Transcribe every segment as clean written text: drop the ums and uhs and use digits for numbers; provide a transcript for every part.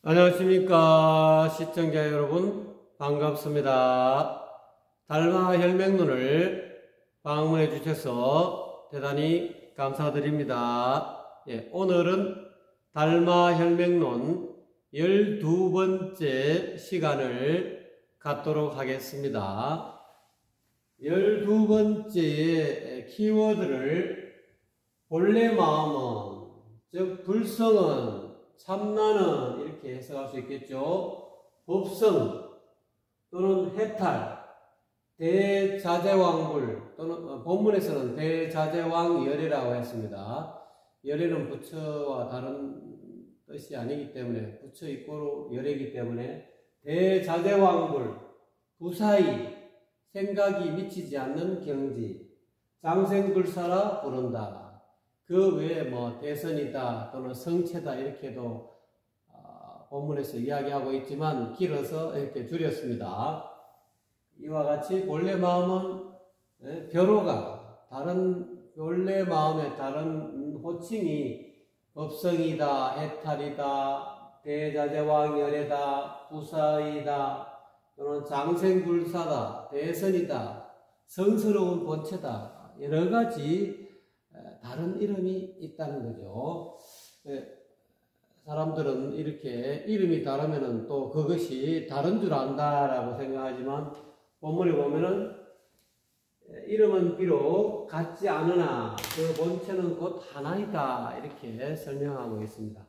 안녕하십니까 시청자 여러분, 반갑습니다. 달마 혈맹론을 방문해 주셔서 대단히 감사드립니다. 오늘은 달마 혈맹론 12번째 시간을 갖도록 하겠습니다. 12번째의 키워드를 본래 마음은, 즉 불성은, 참나는 이렇게 해석할 수 있겠죠. 법성 또는 해탈, 대자재왕불 또는 본문에서는 대자재왕열애라고 했습니다. 열애는 부처와 다른 뜻이 아니기 때문에, 부처 이꼬로 열애이기 때문에 대자재왕불, 무사히 생각이 미치지 않는 경지, 장생불사라 부른다. 그 외에 대선이다 또는 성체다 이렇게도 본문에서 이야기하고 있지만 길어서 이렇게 줄였습니다. 이와 같이 본래 마음은 벼로가 다른 본래 마음의 다른 호칭이 법성이다, 해탈이다, 대자재왕열애다, 부사이다 또는 장생불사다, 대선이다, 성스러운 본체다, 여러가지 다른 이름이 있다는 거죠. 사람들은 이렇게 이름이 다르면은 또 그것이 다른 줄 안다라고 생각하지만, 본문에 보면은 이름은 비록 같지 않으나 그 본체는 곧 하나이다 이렇게 설명하고 있습니다.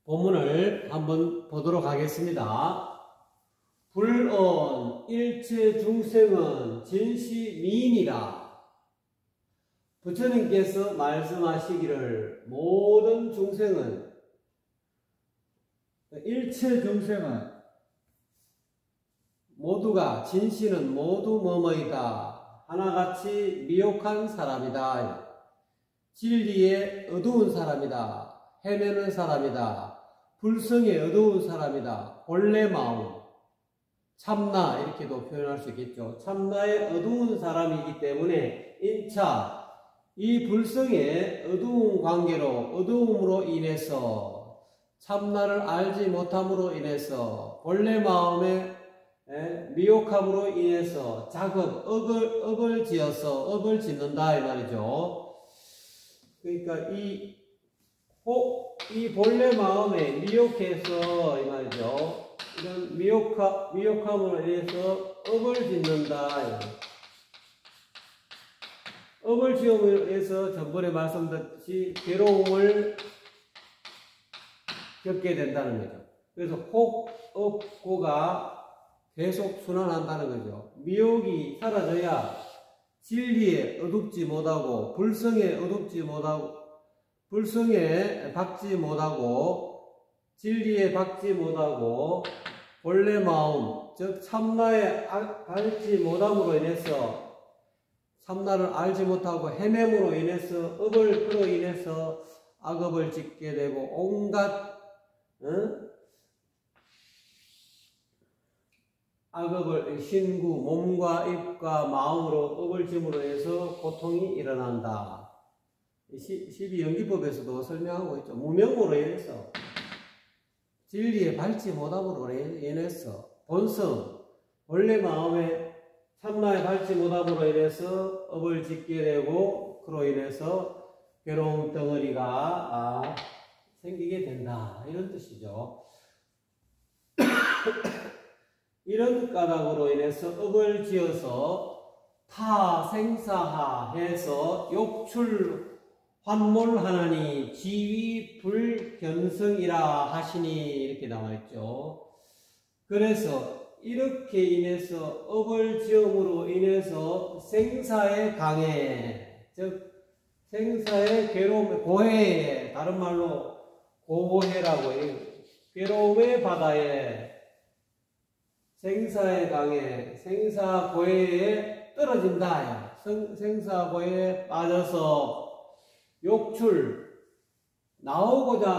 본문을 한번 보도록 하겠습니다. 불언 일체 중생은 진시미인이라. 부처님께서 말씀하시기를 모든 중생은, 일체 중생은 모두가, 진시는 모두 뭐뭐이다, 하나같이 미혹한 사람이다, 진리에 어두운 사람이다, 헤매는 사람이다, 불성에 어두운 사람이다, 본래 마음, 참나 이렇게도 표현할 수 있겠죠. 참나에 어두운 사람이기 때문에 인차, 이 불성의 어두운 관계로, 어두움으로 인해서, 참나를 알지 못함으로 인해서, 본래 마음의 미혹함으로 인해서 업을 지어서 업을 짓는다 이 말이죠. 그러니까 이 본래 마음에 미혹해서 이 말이죠. 이런 미혹함으로 인해서 업을 짓는다. 업을 지음으로 해서 전번에 말씀드렸듯이 괴로움을 겪게 된다는 거죠. 그래서 혹, 업, 고가 계속 순환한다는 거죠. 미혹이 사라져야 진리에 어둡지 못하고, 불성에 어둡지 못하고, 불성에 박지 못하고, 진리에 박지 못하고, 본래 마음, 즉 참나에 알지 못함으로 인해서, 참나를 알지 못하고 헤매므로 인해서, 업을 끌어 인해서 악업을 짓게 되고, 온갖 악업을 신구, 몸과 입과 마음으로 업을 짐으로 해서 고통이 일어난다. 12연기법에서도 설명하고 있죠. 무명으로 인해서, 진리에 밟지 못함으로 인해서, 본성, 본래 마음에 참나에 밟지 못함으로 인해서 업을 짓게 되고, 그로 인해서 괴로움 덩어리가 생기게 된다 이런 뜻이죠. 이런 까닭으로 인해서 업을 지어서 타생사하 해서 욕출 환몰하나니 지위 불견성이라 하시니 이렇게 나와있죠. 그래서 이렇게 인해서 업을 지음으로 인해서 생사의 강해, 즉 생사의 괴로움, 고해에, 다른 말로 고해라고 해요. 괴로움의 바다에, 생사의 강에, 생사 고해에 떨어진다. 생사 고해에 빠져서 욕출, 나오고자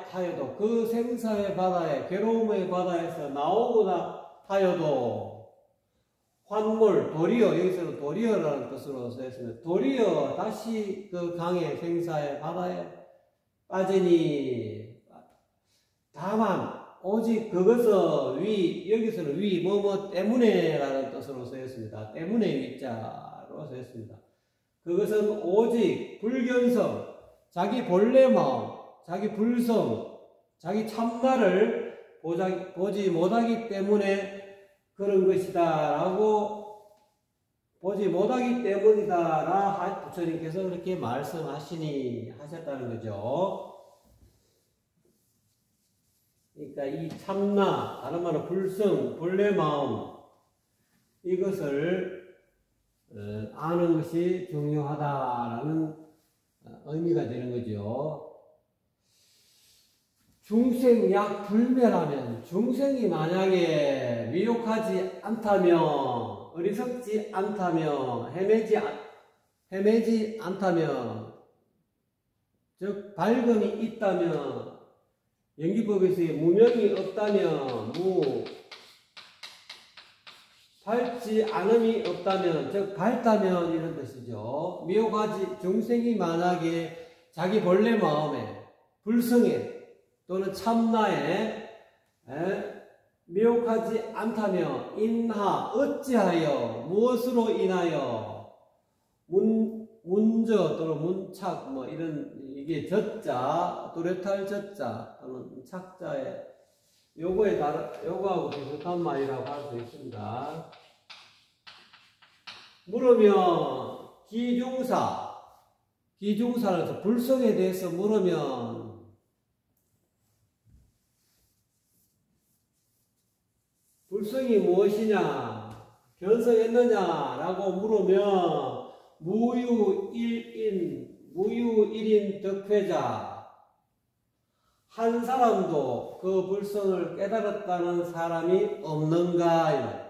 하여도, 그 생사의 바다에, 괴로움의 바다에서 나오고자 하여도 환몰, 도리어, 여기서는 도리어라는 뜻으로 쓰였습니다. 도리어 다시 그 강의 생사의 바다에 빠지니, 다만 오직 그것은 여기서는 뭐 때문에 라는 뜻으로 쓰였습니다. 때문에 위자로 쓰였습니다. 그것은 오직 불견성, 자기 본래 마음, 자기 불성, 자기 참나를 보지 못하기 때문에 그런 것이다 라고 보지 못하기 때문이다 부처님께서 그렇게 하셨다는 거죠. 그러니까 이 참나, 다른 말로 불성, 본래 마음, 이것을 아는 것이 중요하다라는 의미가 되는 거죠. 중생약 불멸하면, 중생이 만약에 미혹하지 않다면, 어리석지 않다면, 헤매지 않다면, 즉 밝음이 있다면, 연기법에서의 무명이 없다면, 밝지 않음이 없다면, 즉 밝다면 이런 뜻이죠. 미혹하지, 중생이 만약에 자기 본래 마음에, 불성에 또는 참나에 미혹하지 않다면 인하 어찌하여 무엇으로 인하여 문저 또는 문착 뭐 이런 이게 젖자 뚜렷할 젖자 또는 착자에 요거하고 비슷한 말이라고 할 수 있습니다. 물으면 기중사를 불성에 대해서 물으면 불성이 무엇이냐, 견성했느냐라고 물으면 무유일인 덕회자, 한 사람도 그 불성을 깨달았다는 사람이 없는가?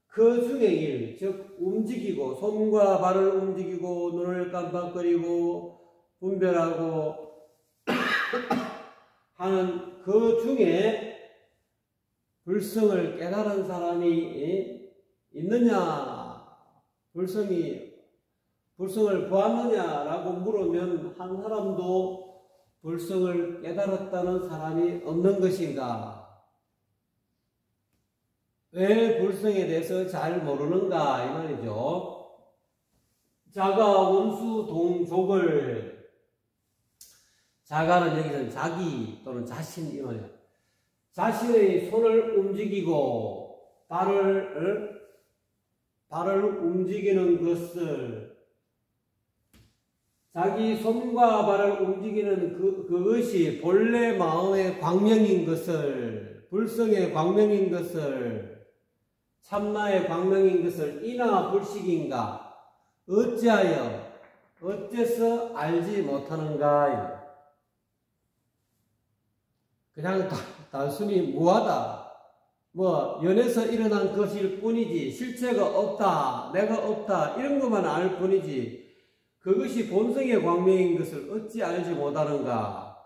그 중에 일, 즉 움직이고 손과 발을 움직이고 눈을 깜빡거리고 분별하고 하는 그 중에 불성을 깨달은 사람이 있느냐, 불성을 보았느냐라고 물으면 한 사람도 불성을 깨달았다는 사람이 없는 것인가? 왜 불성에 대해서 잘 모르는가 이 말이죠. 자가 원수 동족을, 자가는 여기서는 자기 또는 자신 이 말이에요. 자신의 손을 움직이고 발을 움직이는 것을, 자기 손과 발을 움직이는 그것이 본래 마음의 광명인 것을, 불성의 광명인 것을, 참나의 광명인 것을 이나 불식인가? 어째서 알지 못하는가? 그냥 단순히 무하다, 연에서 일어난 것일 뿐이지 실체가 없다, 내가 없다 이런 것만 알 뿐이지 그것이 본성의 광명인 것을 어찌 알지 못하는가?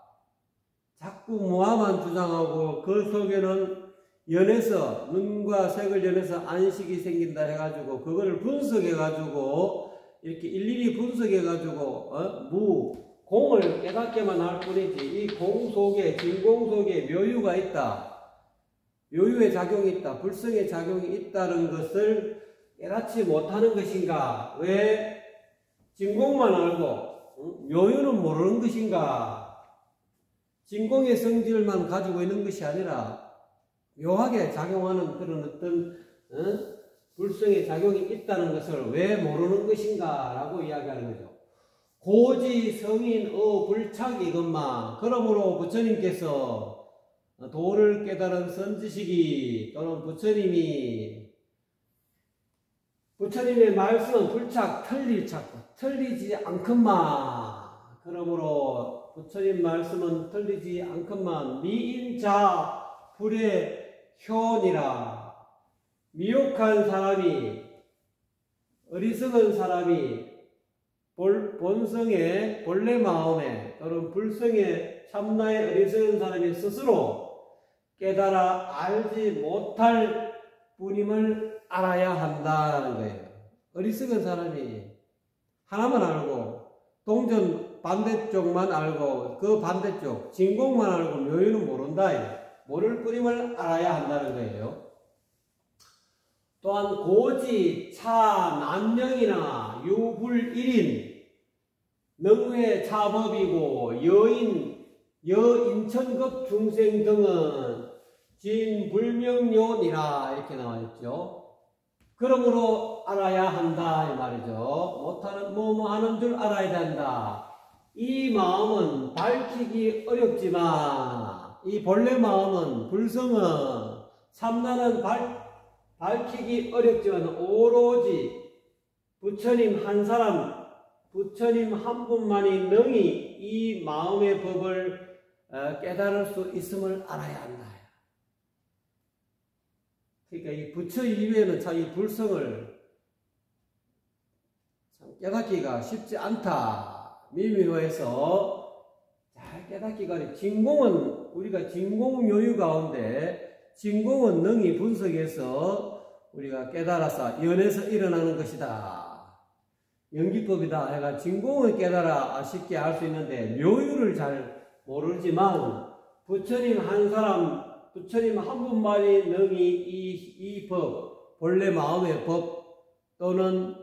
자꾸 무아만 주장하고 그 속에는 연에서, 눈과 색을 연해서 안식이 생긴다 해가지고 그거를 분석해가지고 이렇게 일일이 분석해가지고 공을 깨닫게만 할 뿐이지 이 공 속에, 진공 속에 묘유가 있다, 묘유의 작용이 있다, 불성의 작용이 있다는 것을 깨닫지 못하는 것인가? 왜 진공만 알고 묘유는 모르는 것인가? 진공의 성질만 가지고 있는 것이 아니라 묘하게 작용하는 그런 어떤 불성의 작용이 있다는 것을 왜 모르는 것인가? 라고 이야기하는 거죠. 고지 성인 불착 이것만. 그러므로 부처님께서 도를 깨달은 선지식이 또는 부처님의 말씀은 불착 틀리지 않건만. 그러므로 부처님 말씀은 틀리지 않건만 미인자 불의 효니라. 미혹한 사람이, 어리석은 사람이 본성의 본래 마음에 또는 불성의 참나의 어리석은 사람이 스스로 깨달아 알지 못할 뿐임을 알아야 한다는 거예요. 어리석은 사람이 하나만 알고 동전 반대쪽만 알고 그 반대쪽 진공만 알고 묘유는 모른다. 모를 뿌림을 알아야 한다는 거예요. 또한 고지, 차, 난명이나 유불 1인, 능회 차법이고 여인천급 중생 등은 진불명료니라 이렇게 나와있죠. 그러므로 알아야 한다 이 말이죠. 못하는 뭐뭐 하는 줄 알아야 된다. 이 마음은 밝히기 어렵지만 이 본래 마음은 불성은 참나는 밝히기 어렵지만 오로지 부처님 한 사람, 부처님 한 분만이 능히 이 마음의 법을 깨달을 수 있음을 알아야 한다. 그러니까 이 부처 이외에는 참 이 불성을 참 깨닫기가 쉽지 않다. 미미로해서 잘 깨닫기가 어렵다. 진공은 우리가 진공 묘유 가운데 진공은 능히 분석해서 우리가 깨달아서 연에서 일어나는 것이다. 연기법이다. 해가 진공을 깨달아 쉽게 알 수 있는데 묘유를 잘 모르지만 부처님 한 사람, 부처님 한 분만이 능히 이 법, 본래 마음의 법 또는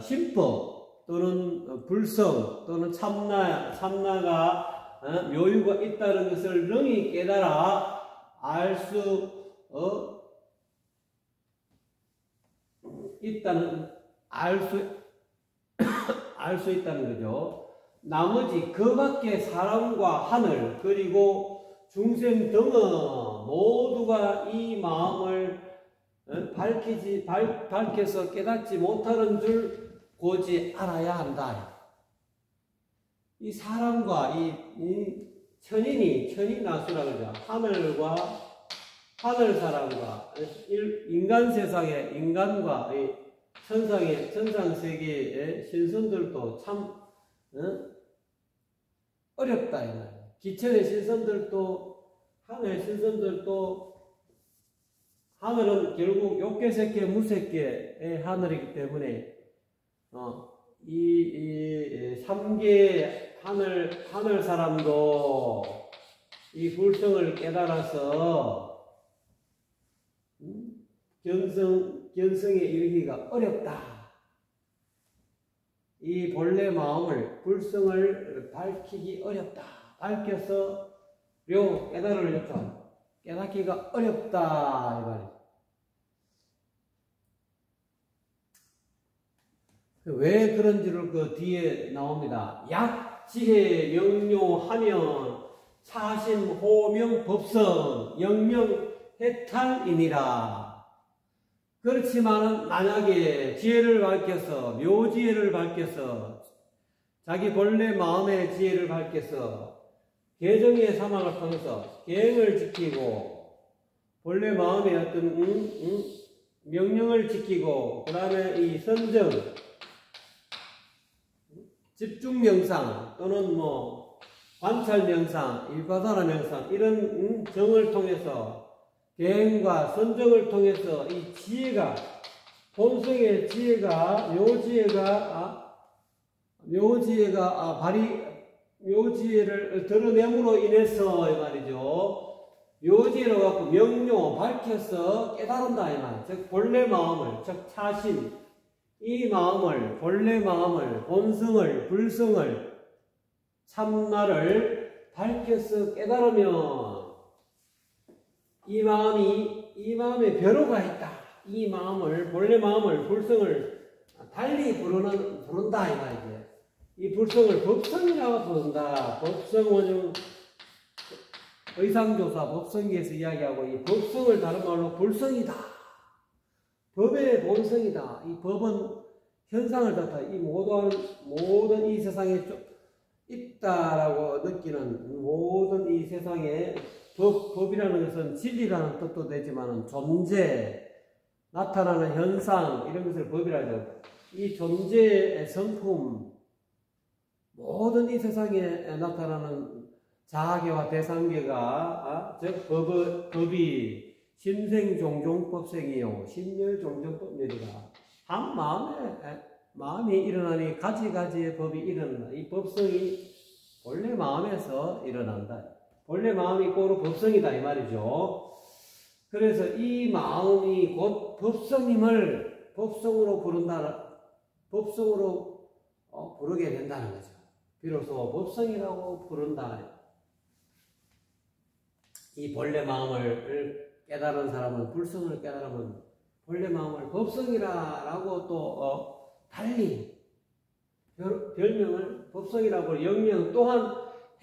신법 또는 불성 또는 참나가 묘유가 있다는 것을 능히 깨달아 알 수 있다는 알 수 있다는 거죠. 나머지 그 밖에 사람과 하늘 그리고 중생 등은 모두가 이 마음을 밝혀서 깨닫지 못하는 줄 고지 알아야 한다. 이 사람과 이 천인나수라 그러죠. 하늘 사람과 인간 세상의 인간과 이 천상 세계의 신선들도 참 어렵다 이 말이에요. 기천의 신선들도 하늘의 신선들도 하늘은 결국 욕계색계 무색계의 하늘이기 때문에 이 3계 하늘 사람도 이 불성을 깨달아서 견성에 이르기가 어렵다. 이 본래 마음을 불성을 밝히기 어렵다. 밝혀서 깨닫기가 어렵다 이 말이죠. 왜 그런지를 그 뒤에 나옵니다. 약지혜 명료하면 차심 호명 법성 영명 해탈이니라. 그렇지만은 만약에 지혜를 밝혀서 묘지혜를 밝혀서 자기 본래 마음의 지혜를 밝혀서 계정의 사망을 통해서 계행을 지키고 본래 마음의 어떤 명령을 지키고 그 다음에 이 선정 집중 명상 또는 뭐 관찰 명상 일바사나 명상 이런 정을 통해서 계행과 선정을 통해서 이 지혜가 본성의 지혜가 묘지혜를 드러냄으로 인해서 이 말이죠. 묘지혜로 갖고 명료 밝혀서 깨달은다 이 말. 즉 본래 마음을 즉 차심 이 마음을 본래 마음을 본성을 불성을 참나를 밝혀서 깨달으면 이 마음에 벼로가 있다. 이 마음을 본래 마음을 불성을 달리 부른다 이 말이지. 이 불성을 법성이라고 부른다. 법성은 의상조사 법성기에서 이야기하고 이 법성을 다른 말로 불성이다. 법의 본성이다. 이 법은 현상을 나타 이 모든 이 세상에 있다라고 느끼는 모든 이 세상에 법이라는 것은 진리라는 뜻도 되지만 존재, 나타나는 현상 이런 것을 법이라 하죠. 이 존재의 성품 모든 이 세상에 나타나는 자아계와 대상계가 즉 법이 심생종종법생이요 심멸종종법멸이다. 한 마음이 일어나니 가지가지의 법이 일어난다. 이 법성이 본래 마음에서 일어난다. 본래 마음이 고로 법성이다 이 말이죠. 그래서 이 마음이 곧 법성임을 법성으로 부른다. 법성으로 부르게 된다는 거죠. 비로소 법성이라고 부른다. 이 본래 마음을 깨달은 사람은, 불성을 깨달으면 본래 마음을 법성이라고 또 달리 별명을 법성이라고, 영명 또한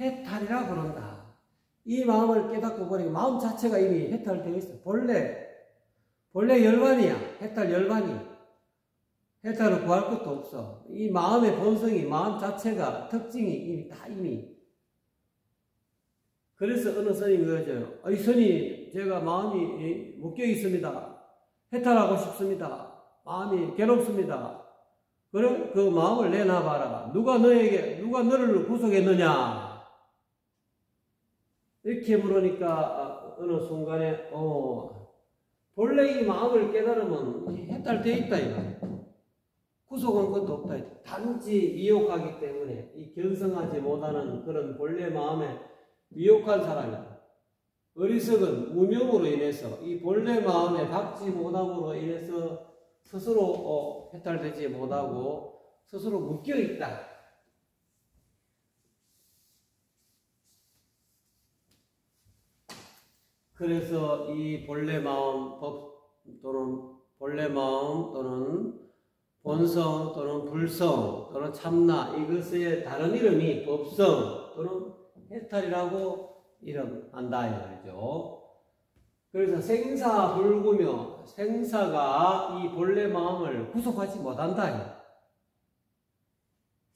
해탈이라 부른다. 이 마음을 깨닫고 보니까 마음 자체가 이미 해탈되어 있어. 본래 열반이야. 해탈 열반이. 해탈을 구할 것도 없어. 이 마음의 본성이, 마음 자체가, 특징이 이미. 그래서 어느 스님이 그러죠. 이 스님, 제가 마음이 묶여 있습니다. 해탈하고 싶습니다. 마음이 괴롭습니다. 그럼 그 마음을 내놔봐라. 누가 너를 구속했느냐? 이렇게 물으니까 어느 순간에 본래 이 마음을 깨달으면 해탈되어 있다 이거예요. 구속한 것도 없다. 단지 미혹하기 때문에 이 견성하지 못하는 그런 본래 마음에 미혹한 사람이다. 어리석은 무명으로 인해서 이 본래 마음에 닿지 못함으로 인해서 스스로 해탈되지 못하고 스스로 묶여 있다. 그래서 이 본래 마음 또는 본래 마음 또는 본성 또는 불성 또는 참나, 이것의 다른 이름이 법성 또는 해탈이라고 이름한다 이 말이죠. 그래서 생사불구며 생사가 이 본래 마음을 구속하지 못한다.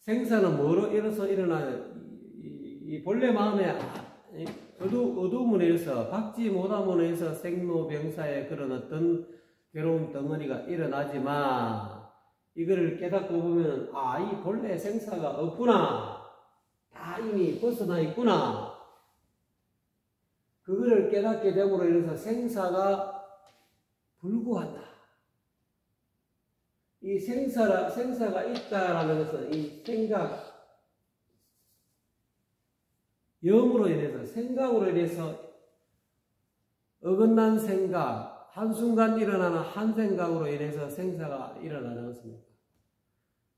생사는 뭐로 일어서 일어나요? 이 본래 마음에 어두움으로 인해서, 박지 못함으로 인해서 생로병사의 그런 어떤 괴로운 덩어리가 일어나지만, 이거를 깨닫고 보면 이 본래 생사가 없구나, 다 이미 벗어나 있구나, 그거를 깨닫게 됨으로 인해서 생사가 불구한다. 이 생사가 있다라는 것은 이 영으로 인해서, 생각으로 인해서 어긋난 생각, 한순간 일어나는 한 생각으로 인해서 생사가 일어나는 것입니다.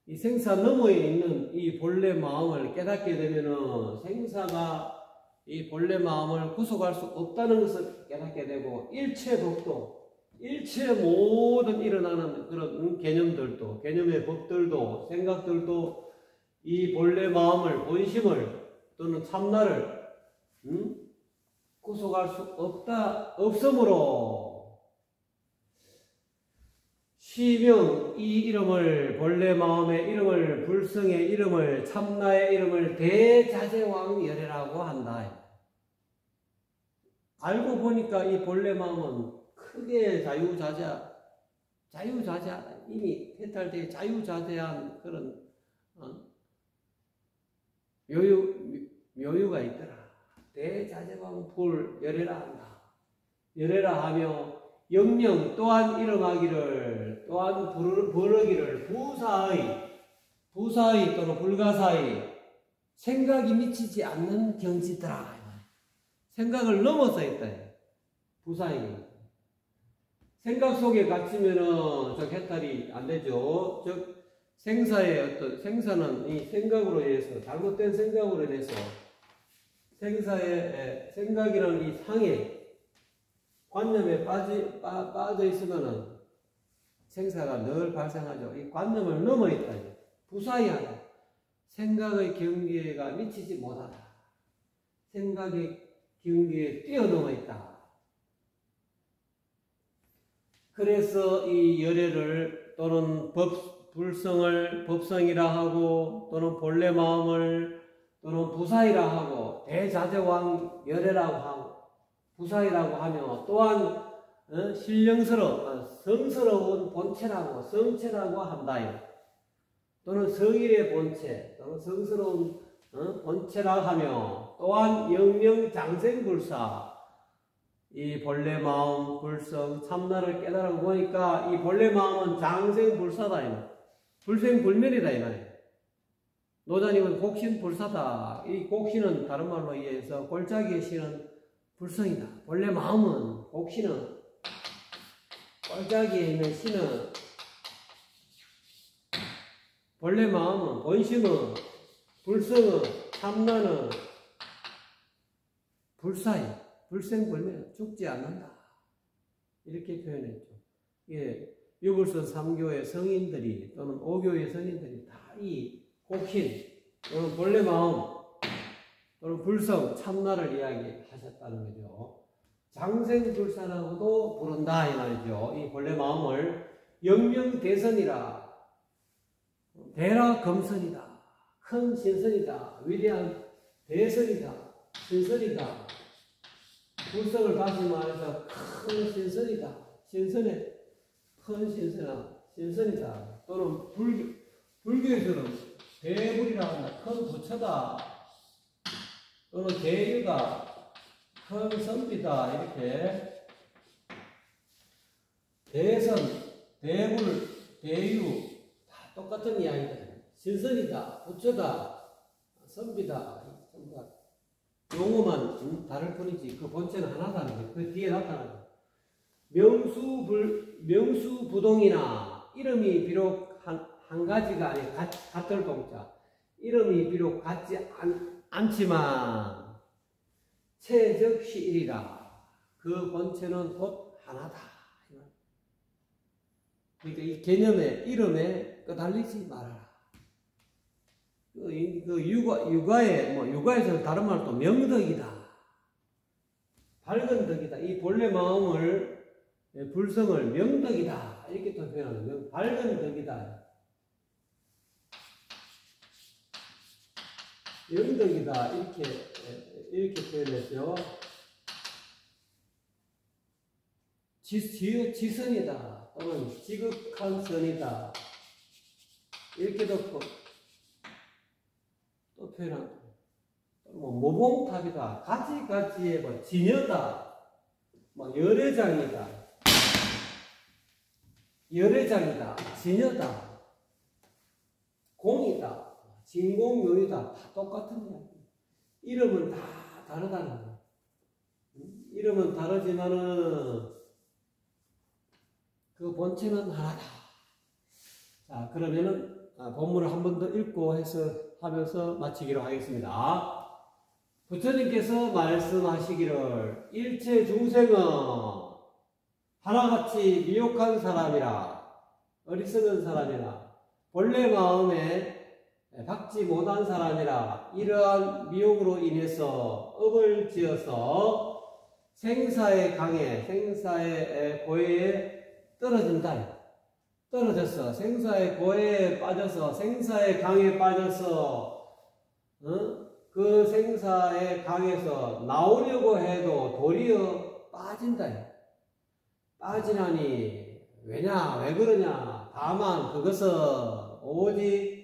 이 생사 너머에 있는 이 본래 마음을 깨닫게 되면은 생사가 이 본래 마음을 구속할 수 없다는 것을 깨닫게 되고, 일체 법도, 일체 모든 일어나는 그런 개념들도, 개념의 법들도, 생각들도 이 본래 마음을, 본심을 또는 참나를 구속할 수 없으므로 시명, 이 이름을, 본래 마음의 이름을, 불성의 이름을, 참나의 이름을 대자재왕열애라고 한다. 알고 보니까 이 본래 마음은 크게 자유자재하다. 이미 해탈되어 자유자재한 그런 묘유가 있더라. 대자재왕불 열애라 한다. 열애라 하며 영명 또한 일어나기를, 또한 부르기를 부사의 또는 불가사의 생각이 미치지 않는 경지더라. 생각을 넘어서 있다. 부사의 생각 속에 갇히면은 해탈이 안 되죠. 즉 생사는 이 생각으로 인해서, 잘못된 생각으로 인해서 생각이라는 이 상해 관념에 빠져 있으면은 생사가 늘 발생하죠. 이 관념을 넘어 있다. 부사의하다. 생각의 경계가 미치지 못하다. 생각의 경계에 뛰어넘어 있다. 그래서 이 열애를 또는 불성을 법성이라 하고, 또는 본래 마음을 또는 부사이라 하고, 대자재왕 열애라고 하고 부사이라고 하며, 또한 성스러운 본체라고, 성체라고 한다. 또는 성일의 본체 또는 성스러운 본체라 하며, 또한 영명장생불사, 이 본래 마음, 불성, 참나를 깨달아 보니까 이 본래 마음은 장생불사다. 불생불멸이다 이 말이에요. 노자님은 곡신불사다. 이 곡신은 다른 말로 이해해서 골짜기의 신은 불성이다. 본래 마음은 곡신은 골짜기에 있는 신은 본래 마음은 본심은 불성은 참나는 불사이 불생불멸 죽지 않는다. 이렇게 표현했죠. 예, 유불선 3교의 성인들이 또는 5교의 성인들이 다 이 곡신 또는 본래 마음 또는 불성 참나를 이야기하셨다는 거죠. 장생불사라고도 부른다 이 말이죠. 이 본래 마음을 영명대선이라 대라검선이다. 큰 신선이다. 위대한 대선이다. 신선이다. 불성을 다시 말해서 큰 신선이다. 신선해. 큰 신선이다. 또는 불교에서는 대불이라 한다. 큰 부처다. 또는 대유다. 큰 선비다. 이렇게 대선, 대불, 대유 다 똑같은 이야기다. 신선이다. 부처다. 선비다. 용어만 다를 뿐이지 그 본체는 하나다는 게 그 뒤에 나타나는 명수부동이나 이름이 비록 한 가지가 아니 같을 동자 이름이 비록 같지 않지만 체적시일이라 그 본체는 곧 하나다. 그러니까 이 개념의 이름에 끄달리지 말아라. 육아에서는 다른 말로 또 명덕이다. 밝은 덕이다. 이 본래 마음을, 불성을 명덕이다. 이렇게 또 표현하는 밝은 덕이다. 명덕이다. 이렇게 표현했죠. 지선이다. 또는 지극한 선이다. 이렇게도 또 표현합니다. 모봉탑이다. 가지가지의 진여다. 열애장이다. 진여다. 공이다. 진공묘이다. 다 똑같은 이야기. 이름은 다 다르다는 거예요. 이름은 다르지만은 그 본체는 하나다. 자, 그러면은 본문을 한 번 더 읽고 하면서 마치기로 하겠습니다. 부처님께서 말씀하시기를 일체 중생은 하나같이 미혹한 사람이라 어리석은 사람이라 본래 마음에 박지 못한 사람이라 이러한 미혹으로 인해서 업을 지어서 생사의 강에 생사의 고해에 떨어졌어. 생사의 고해에 빠져서 생사의 강에 빠져서 그 생사의 강에서 나오려고 해도 도리어 빠진다. 빠지나니 왜냐? 왜 그러냐? 다만 그것은 오직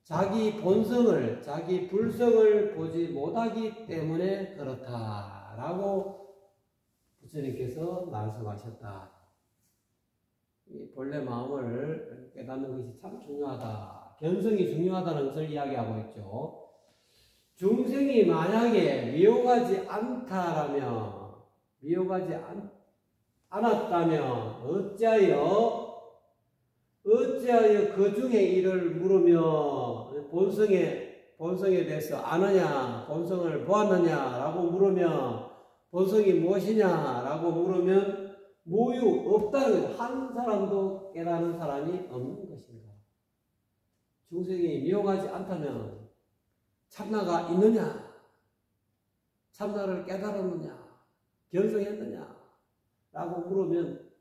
자기 본성을 자기 불성을 보지 못하기 때문에 그렇다라고 부처님께서 말씀하셨다. 이 본래 마음을 깨닫는 것이 참 중요하다. 견성이 중요하다는 것을 이야기하고 있죠. 중생이 만약에 미혹하지 않았다면 어찌하여 그 중에 이를 물으며 본성에 대해서 아느냐, 본성을 보았느냐라고 물으면 본성이 무엇이냐라고 물으면 모유 없다는 한 사람도 깨달은 사람이 없는 것인가? 중생이 미혹하지 않다면 참나가 있느냐? 참나를 깨달았느냐? 견성했느냐? 라고 물으면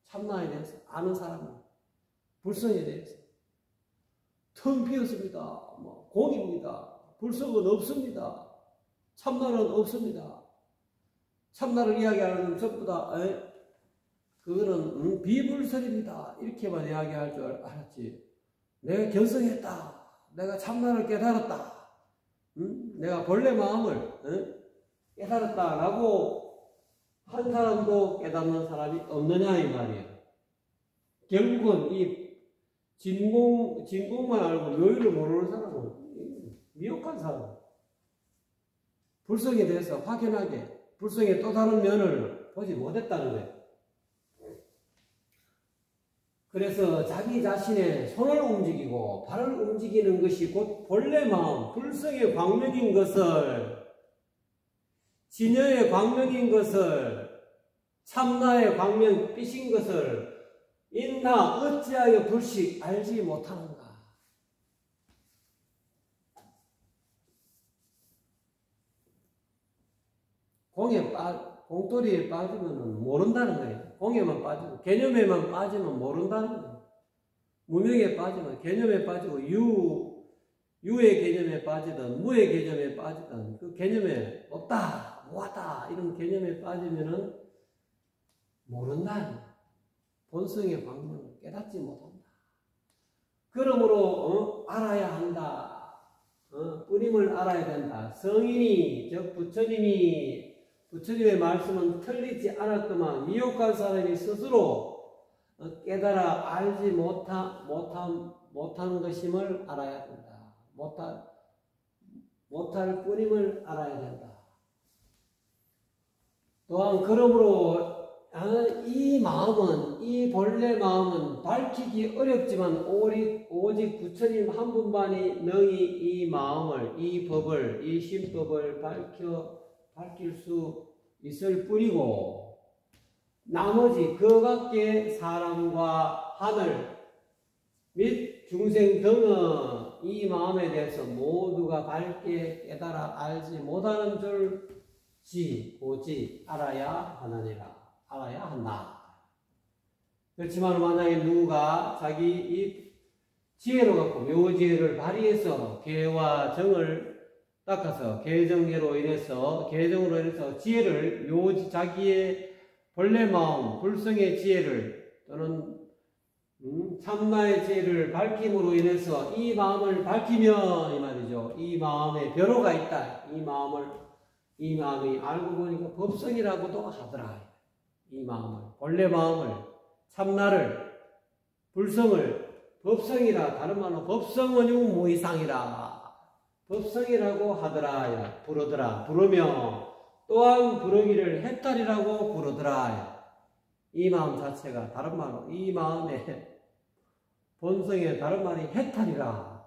참나에 대해서 아는 사람은 불성에 대해서 텅 비었습니다. 공입니다. 불성은 없습니다. 참나는 없습니다. 참나를 이야기하는 전부 다 그거는 비불설입니다. 이렇게만 이야기할 줄 알았지. 내가 견성했다. 내가 참나를 깨달았다. 내가 본래 마음을 깨달았다라고 한 사람도 깨닫는 사람이 없느냐 이 말이에요. 결국은 이 진공만 알고 묘유를 모르는 사람은 미혹한 사람. 불성에 대해서 확연하게 불성의 또 다른 면을 보지 못했다는 거예요. 그래서 자기 자신의 손을 움직이고 발을 움직이는 것이 곧 본래 마음, 불성의 광명인 것을, 진여의 광명인 것을, 참나의 광명 빛인 것을 인나 어찌하여 불식 알지 못하는가. 공돌이에 빠지면 모른다는 거예요. 공에만 빠지고 개념에만 빠지면 모른다는 거예요. 무명에 빠지면 개념에 빠지고 유의 개념에 빠지든 무의 개념에 빠지든 그 개념에 없다, 뭐하다 이런 개념에 빠지면은 모른다는 거예요. 본성의 광명을 깨닫지 못한다. 그러므로 알아야 한다. 뿌림을 알아야 된다. 성인이 즉 부처님의 말씀은 틀리지 않았더만 미혹한 사람이 스스로 깨달아 알지 못하는 것임을 알아야 된다. 못할 뿐임을 알아야 된다. 또한 그러므로 이 본래 마음은 밝히기 어렵지만 오직 부처님 한 분만이 능히 이 마음을, 이 법을, 이 신법을 밝힐 수 있을 뿐이고, 나머지 그 밖에 사람과 하늘 및 중생 등은 이 마음에 대해서 모두가 밝게 깨달아 알지 못하는 줄지 오직 알아야 하느니라. 알아야 한다. 그렇지만 만약에 누가 자기 이 지혜로 갖고 묘지혜를 발휘해서 개와 정을 닦아서 개정으로 인해서 지혜를 자기의 본래 마음 불성의 지혜를 또는 참나의 지혜를 밝힘으로 인해서 이 마음을 밝히면 이 말이죠. 이 마음에 변호가 있다. 이 마음이 알고 보니까 법성이라고도 하더라. 이 마음을, 본래 마음을, 참나를, 불성을 법성이라, 다른 말로 법성원유 무이상이라, 법성이라고 하더라, 부르며 또한 부르기를 해탈이라고 부르더라. 이 마음 자체가 다른 말로 이 마음의 본성의 다른 말이 해탈이라.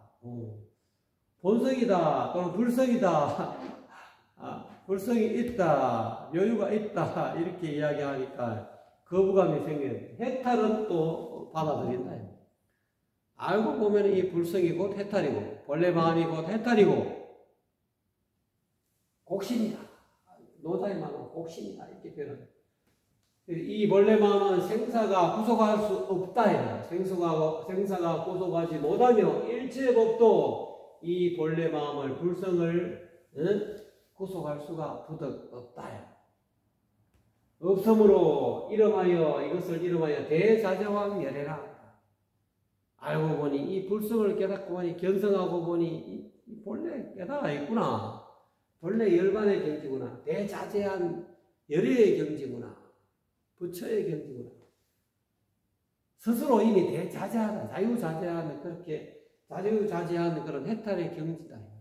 본성이다 또는 불성이다. 불성이 있다, 여유가 있다 이렇게 이야기하니까 거부감이 생겨요. 해탈은 또 받아들인다. 알고 보면 이 불성이 곧 해탈이고 본래 마음이 곧 해탈이고 곡신이다. 노자의 마음은 곡신이다 이렇게 표현합니다. 이 본래 마음은 생사가 구속할 수 없다. 생사가 구속하지 못하며 일체법도 이 본래 마음을 불성을 구속할 수가 부득 없다. 없으므로 이것을 이름하여 대자재왕열애라. 알고 보니 이 불성을 깨닫고 보니 견성하고 보니 이 본래 깨달아 있구나. 본래 열반의 경지구나. 대자재한 열애의 경지구나. 부처의 경지구나. 스스로 이미 대자재하다. 자유자재한 그런 해탈의 경지다.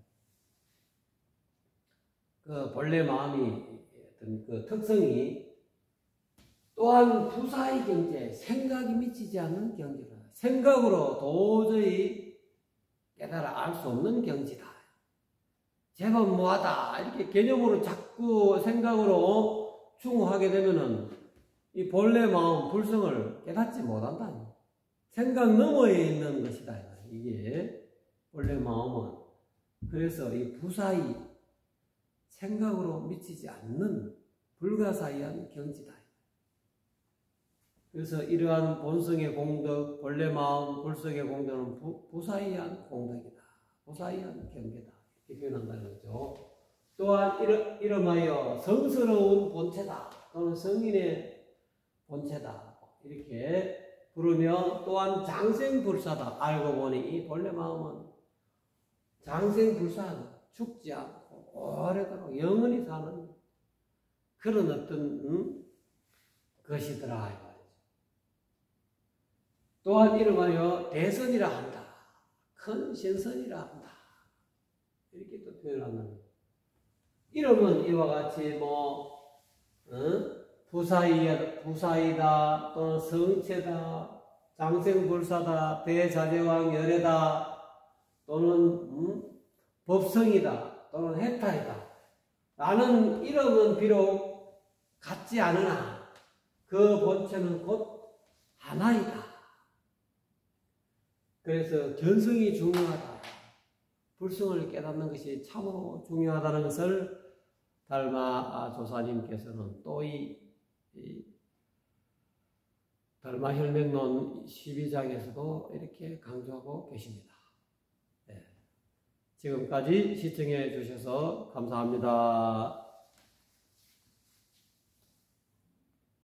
그 본래 마음이 어떤 그 특성이 또한 부사의 경지에 생각이 미치지 않는 경지다. 생각으로 도저히 깨달아 알 수 없는 경지다. 제법 뭐하다 이렇게 개념으로 자꾸 생각으로 충고하게 되면은 이 본래 마음 불성을 깨닫지 못한다. 생각 너머에 있는 것이다. 이게 본래 마음은. 그래서 이 부사의 생각으로 미치지 않는 불가사의한 경지다. 그래서 이러한 본성의 공덕, 본래 마음, 불성의 공덕은 부사의한 공덕이다. 부사의한 경계다. 이렇게 표현한다는 거죠. 또한 이름하여 성스러운 본체다. 또는 성인의 본체다. 이렇게 부르며 또한 장생불사다. 알고 보니 이 본래 마음은 장생불사하다. 죽지 않고 오래도록 영원히 사는 그런 어떤 것이더라. 또한 이름하여 대선이라 한다. 큰 신선이라 한다. 이렇게 또 표현하는. 이름은 이와 같이 부사이다 또는 성체다, 장생불사다, 대자재왕 열애다 또는 법성이다 또는 해탈이다 라는 이름은 비록 같지 않으나 그 본체는 곧 하나이다. 그래서 견성이 중요하다. 불성을 깨닫는 것이 참으로 중요하다는 것을 달마 조사님께서는 또 이 달마혈맹론 12장에서도 이렇게 강조하고 계십니다. 네. 지금까지 시청해 주셔서 감사합니다.